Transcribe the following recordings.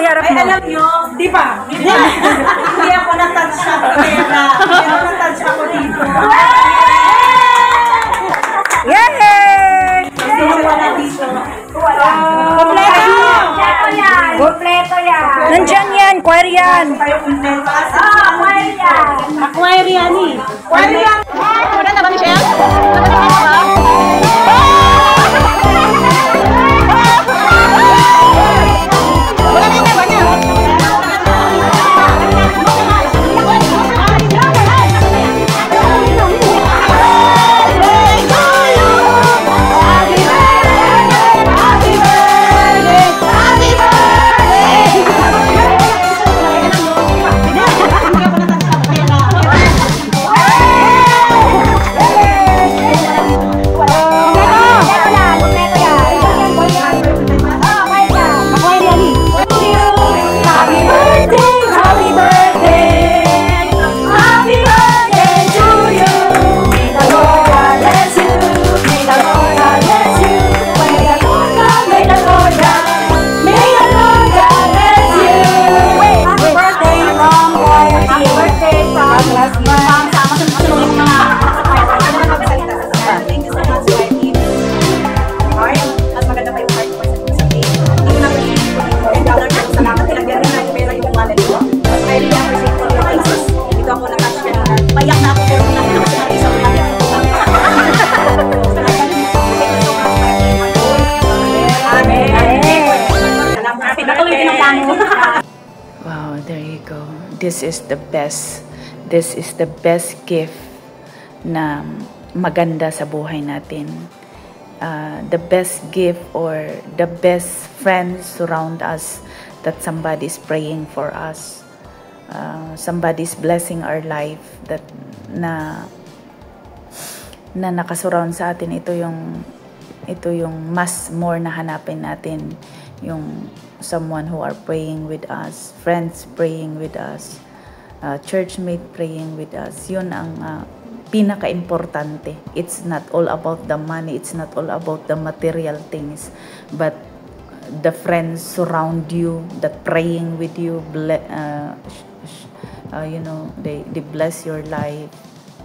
harap mo. Ay, alam nyo, di ba? Hindi ako na-touch sa pera. Pero na-touch ako dito. Yay! Kompleto yan. Nandyan yan, choir yan. Choir yan. Choir yan eh. Choir yan. Wala na ba, Michelle? Wow, there you go. This is the best. This is the best gift na maganda sa buhay natin. The best gift or the best friends surround us, that somebody is praying for us. Somebody is blessing our life, that na nakasurround sa atin. Ito yung mas more na hanapin natin, yung someone who are praying with us, friends praying with us, churchmate praying with us. Yun ang pinaka-importante. It's not all about the money, it's not all about the material things, but the friends surround you, that praying with you, you know, they bless your life,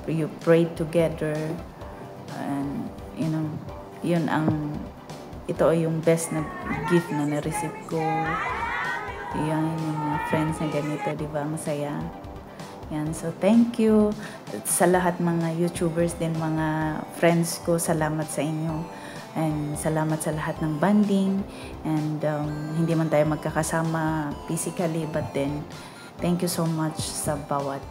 you pray together, and you know, yun ang ito ay yung best na gift na na-receive ko. Yan, yung mga friends na ganito, di ba? Masaya. Yan, so thank you sa lahat mga YouTubers din, mga friends ko. Salamat sa inyo. And salamat sa lahat ng banding. And hindi man tayo magkakasama physically, but then thank you so much sa bawat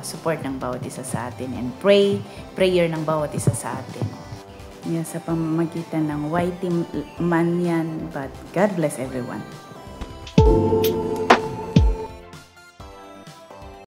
support ng bawat isa sa atin. And prayer ng bawat isa sa atin. Yan, sa pamamagitan ng YT man yan, but God bless everyone.